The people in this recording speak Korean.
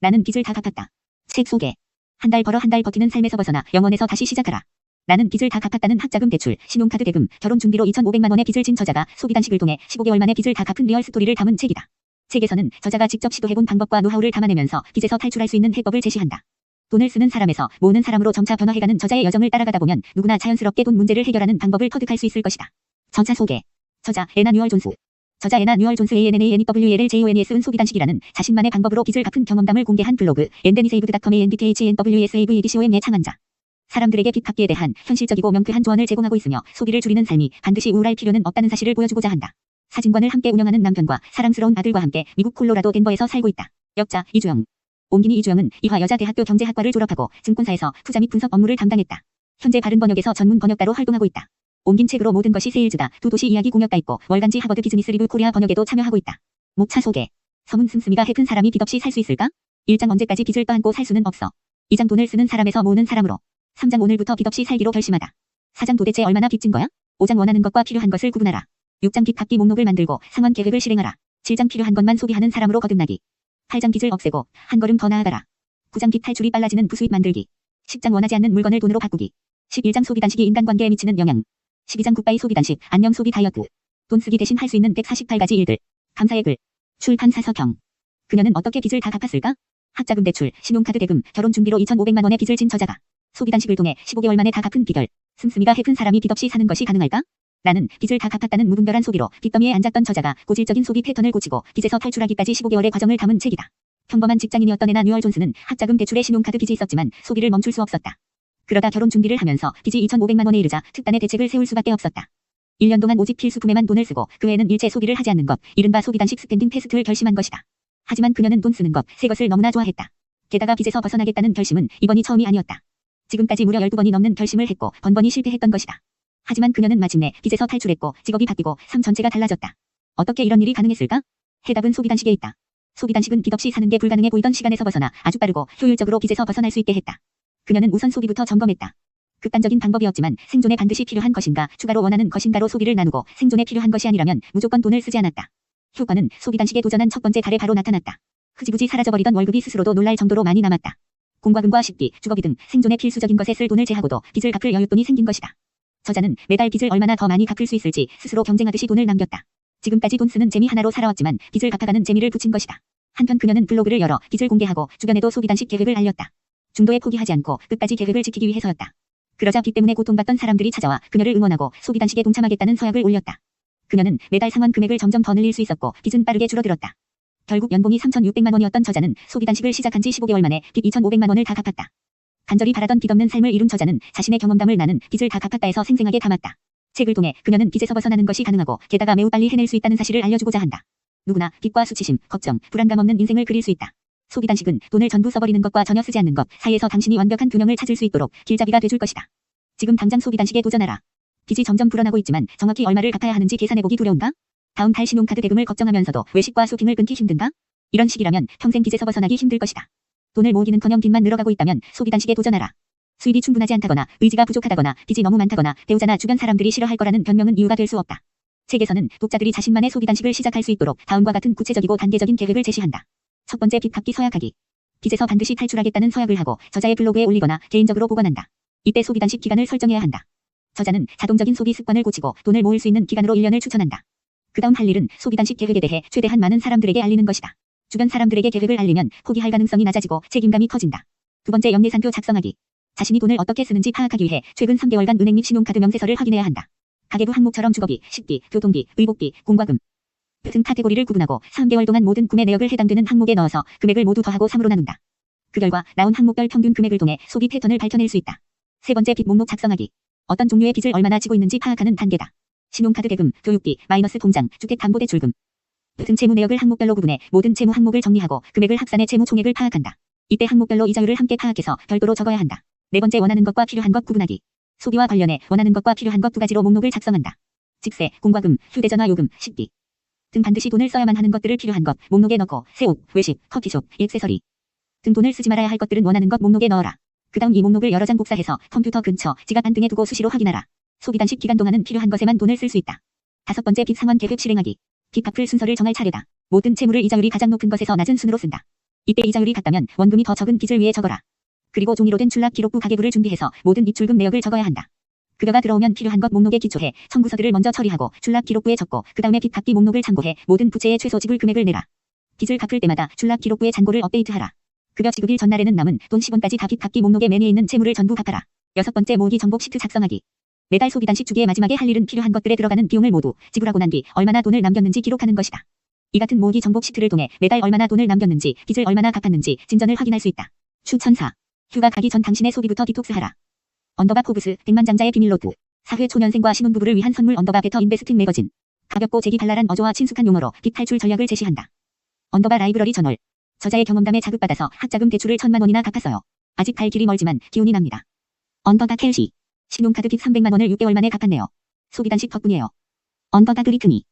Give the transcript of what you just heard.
나는 빚을 다 갚았다. 책 소개. 한 달 벌어 한 달 버티는 삶에서 벗어나 영원에서 다시 시작하라. 나는 빚을 다 갚았다는 학자금 대출, 신용카드 대금, 결혼 준비로 2,500만 원의 빚을 진 저자가 소비단식을 통해 15개월 만에 빚을 다 갚은 리얼 스토리를 담은 책이다. 책에서는 저자가 직접 시도해본 방법과 노하우를 담아내면서 빚에서 탈출할 수 있는 해법을 제시한다. 돈을 쓰는 사람에서 모으는 사람으로 점차 변화해가는 저자의 여정을 따라가다 보면 누구나 자연스럽게 돈 문제를 해결하는 방법을 터득할 수 있을 것이다. 저자 소개. 저자 애나 뉴얼 존스. 저자 애나 뉴얼 존스 ANNANEWELLJONES은 소비단식이라는 자신만의 방법으로 빚을 갚은 경험담을 공개한 블로그 ANDTHNWSAVEDCOM의 ANDTHNWSAVEDCOM의 창안자. 사람들에게 빚 갚기에 대한 현실적이고 명쾌한 조언을 제공하고 있으며 소비를 줄이는 삶이 반드시 우울할 필요는 없다는 사실을 보여주고자 한다. 사진관을 함께 운영하는 남편과 사랑스러운 아들과 함께 미국 콜로라도 덴버에서 살고 있다. 역자 이주영. 옴기니 이주영은 이화여자대학교 경제학과를 졸업하고 증권사에서 투자 및 분석 업무를 담당했다. 현재 바른번역에서 전문 번역가로 활동하고 있다. 옮긴 책으로 모든 것이 세일즈다. 두 도시 이야기 공역가 있고 월간지 하버드 비즈니스 리뷰 코리아 번역에도 참여하고 있다. 목차 소개. 서문 씀씀이가 해픈 사람이 빚 없이 살 수 있을까? 1장 언제까지 빚을 떠안고 살 수는 없어. 2장 돈을 쓰는 사람에서 모으는 사람으로. 3장 오늘부터 빚 없이 살기로 결심하다. 4장 도대체 얼마나 빚진 거야? 5장 원하는 것과 필요한 것을 구분하라. 6장 빚 갚기 목록을 만들고 상환 계획을 실행하라. 7장 필요한 것만 소비하는 사람으로 거듭나기. 8장 빚을 없애고 한 걸음 더 나아가라. 9장 빚 탈출이 빨라지는 부수입 만들기. 10장 원하지 않는 물건을 돈으로 바꾸기. 11장 소비단식이 인간관계에 미치는 영향. 12장 굿바이 소비단식, 안녕 소비 다이어트. 돈 쓰기 대신 할 수 있는 148가지 일들. 감사의 글. 출판 사서경. 그녀는 어떻게 빚을 다 갚았을까? 학자금 대출, 신용카드 대금, 결혼 준비로 2,500만 원의 빚을 진 저자가 소비단식을 통해 15개월 만에 다 갚은 비결. 씀씀이가 해픈 사람이 빚 없이 사는 것이 가능할까? 나는 빚을 다 갚았다는 무분별한 소비로 빚더미에 앉았던 저자가 고질적인 소비 패턴을 고치고 빚에서 탈출하기까지 15개월의 과정을 담은 책이다. 평범한 직장인이었던 애나 뉴얼 존스는 학자금 대출에 신용카드 빚이 있었지만 소비를 멈출 수 없었다. 그러다 결혼 준비를 하면서 빚이 2,500만 원에 이르자 특단의 대책을 세울 수밖에 없었다. 1년 동안 오직 필수품에만 돈을 쓰고 그 외에는 일체 소비를 하지 않는 것, 이른바 소비단식 스탠딩 패스트를 결심한 것이다. 하지만 그녀는 돈 쓰는 것, 새 것을 너무나 좋아했다. 게다가 빚에서 벗어나겠다는 결심은 이번이 처음이 아니었다. 지금까지 무려 12번이 넘는 결심을 했고 번번이 실패했던 것이다. 하지만 그녀는 마침내 빚에서 탈출했고 직업이 바뀌고 삶 전체가 달라졌다. 어떻게 이런 일이 가능했을까? 해답은 소비단식에 있다. 소비단식은 빚 없이 사는 게 불가능해 보이던 시간에서 벗어나 아주 빠르고 효율적으로 빚에서 벗어날 수 있게 했다. 그녀는 우선 소비부터 점검했다. 극단적인 방법이었지만 생존에 반드시 필요한 것인가, 추가로 원하는 것인가로 소비를 나누고 생존에 필요한 것이 아니라면 무조건 돈을 쓰지 않았다. 효과는 소비단식에 도전한 첫 번째 달에 바로 나타났다. 흐지부지 사라져버리던 월급이 스스로도 놀랄 정도로 많이 남았다. 공과금과 식비, 주거비 등 생존에 필수적인 것에 쓸 돈을 제하고도 빚을 갚을 여윳돈이 생긴 것이다. 저자는 매달 빚을 얼마나 더 많이 갚을 수 있을지 스스로 경쟁하듯이 돈을 남겼다. 지금까지 돈 쓰는 재미 하나로 살아왔지만 빚을 갚아가는 재미를 붙인 것이다. 한편 그녀는 블로그를 열어 빚을 공개하고 주변에도 소비단식 계획을 알렸다. 중도에 포기하지 않고 끝까지 계획을 지키기 위해서였다. 그러자 빚 때문에 고통받던 사람들이 찾아와 그녀를 응원하고 소비단식에 동참하겠다는 서약을 올렸다. 그녀는 매달 상환 금액을 점점 더 늘릴 수 있었고 빚은 빠르게 줄어들었다. 결국 연봉이 3,600만 원이었던 저자는 소비단식을 시작한 지 15개월 만에 빚 2,500만 원을 다 갚았다. 간절히 바라던 빚 없는 삶을 이룬 저자는 자신의 경험담을 나는 빚을 다 갚았다에서 생생하게 담았다. 책을 통해 그녀는 빚에서 벗어나는 것이 가능하고 게다가 매우 빨리 해낼 수 있다는 사실을 알려주고자 한다. 누구나 빚과 수치심, 걱정, 불안감 없는 인생을 그릴 수 있다. 소비단식은 돈을 전부 써버리는 것과 전혀 쓰지 않는 것 사이에서 당신이 완벽한 균형을 찾을 수 있도록 길잡이가 돼줄 것이다. 지금 당장 소비단식에 도전하라. 빚이 점점 불어나고 있지만 정확히 얼마를 갚아야 하는지 계산해보기 두려운가? 다음 달 신용카드 대금을 걱정하면서도 외식과 쇼핑을 끊기 힘든가? 이런 식이라면 평생 빚에서 벗어나기 힘들 것이다. 돈을 모으기는커녕 빚만 늘어가고 있다면 소비단식에 도전하라. 수입이 충분하지 않다거나 의지가 부족하다거나 빚이 너무 많다거나 배우자나 주변 사람들이 싫어할 거라는 변명은 이유가 될 수 없다. 책에서는 독자들이 자신만의 소비단식을 시작할 수 있도록 다음과 같은 구체적이고 단계적인 계획을 제시한다. 첫 번째, 빚 갚기 서약하기. 빚에서 반드시 탈출하겠다는 서약을 하고 저자의 블로그에 올리거나 개인적으로 보관한다. 이때 소비단식 기간을 설정해야 한다. 저자는 자동적인 소비 습관을 고치고 돈을 모을 수 있는 기간으로 1년을 추천한다. 그 다음 할 일은 소비단식 계획에 대해 최대한 많은 사람들에게 알리는 것이다. 주변 사람들에게 계획을 알리면 포기할 가능성이 낮아지고 책임감이 커진다. 두 번째, 연내산표 작성하기. 자신이 돈을 어떻게 쓰는지 파악하기 위해 최근 3개월간 은행 및 신용카드 명세서를 확인해야 한다. 가계부 항목처럼 주거비, 식비, 교통비, 의복비, 공과금 등 카테고리를 구분하고 3개월 동안 모든 구매 내역을 해당되는 항목에 넣어서 금액을 모두 더하고 3으로 나눈다. 그 결과 나온 항목별 평균 금액을 통해 소비 패턴을 밝혀낼 수 있다. 세 번째, 빚 목록 작성하기. 어떤 종류의 빚을 얼마나 지고 있는지 파악하는 단계다. 신용카드 대금, 교육비, 마이너스 통장, 주택담보대출금 등 채무 내역을 항목별로 구분해 모든 채무 항목을 정리하고 금액을 합산해 채무 총액을 파악한다. 이때 항목별로 이자율을 함께 파악해서 별도로 적어야 한다. 네 번째, 원하는 것과 필요한 것 구분하기. 소비와 관련해 원하는 것과 필요한 것 두 가지로 목록을 작성한다. 직세, 공과금, 휴대전화 요금, 식비 등 반드시 돈을 써야만 하는 것들을 필요한 것 목록에 넣고 새 옷, 외식, 커피숍, 액세서리 등 돈을 쓰지 말아야 할 것들은 원하는 것 목록에 넣어라. 그 다음 이 목록을 여러 장 복사해서 컴퓨터 근처, 지갑 안 등에 두고 수시로 확인하라. 소비단식 기간 동안은 필요한 것에만 돈을 쓸 수 있다. 다섯 번째, 빚 상환 계획 실행하기. 빚 갚을 순서를 정할 차례다. 모든 채무를 이자율이 가장 높은 것에서 낮은 순으로 쓴다. 이때 이자율이 같다면 원금이 더 적은 빚을 위해 적어라. 그리고 종이로 된 출납 기록부 가계부를 준비해서 모든 입출금 내역을 적어야 한다. 급여가 들어오면 필요한 것 목록에 기초해 청구서들을 먼저 처리하고 출납 기록부에 적고 그 다음에 빚 갚기 목록을 참고해 모든 부채의 최소 지불 금액을 내라. 빚을 갚을 때마다 출납 기록부의 잔고를 업데이트하라. 급여 지급일 전날에는 남은 돈 10원까지 다 빚 갚기 목록에 매니에 있는 채무를 전부 갚아라. 6번째 모기 정복 시트 작성하기. 매달 소비단식 주기의 마지막에 할 일은 필요한 것들에 들어가는 비용을 모두 지불하고 난 뒤 얼마나 돈을 남겼는지 기록하는 것이다. 이 같은 모기 정복 시트를 통해 매달 얼마나 돈을 남겼는지, 빚을 얼마나 갚았는지 진전을 확인할 수 있다. 추천사. 휴가 가기 전 당신의 소비부터 디톡스하라. 포브스 100만장자의 비밀노트. 사회 초년생과 신혼부부를 위한 선물 베터 인베스팅 매거진. 가볍고 재기발랄한 어조와 친숙한 용어로 빚 탈출 전략을 제시한다. 라이브러리 저널. 저자의 경험담에 자극받아서 학자금 대출을 1000만 원이나 갚았어요. 아직 갈 길이 멀지만 기운이 납니다. 켈시. 신용카드 빚 300만 원을 6개월 만에 갚았네요. 소비단식 덕분이에요. 그리트니.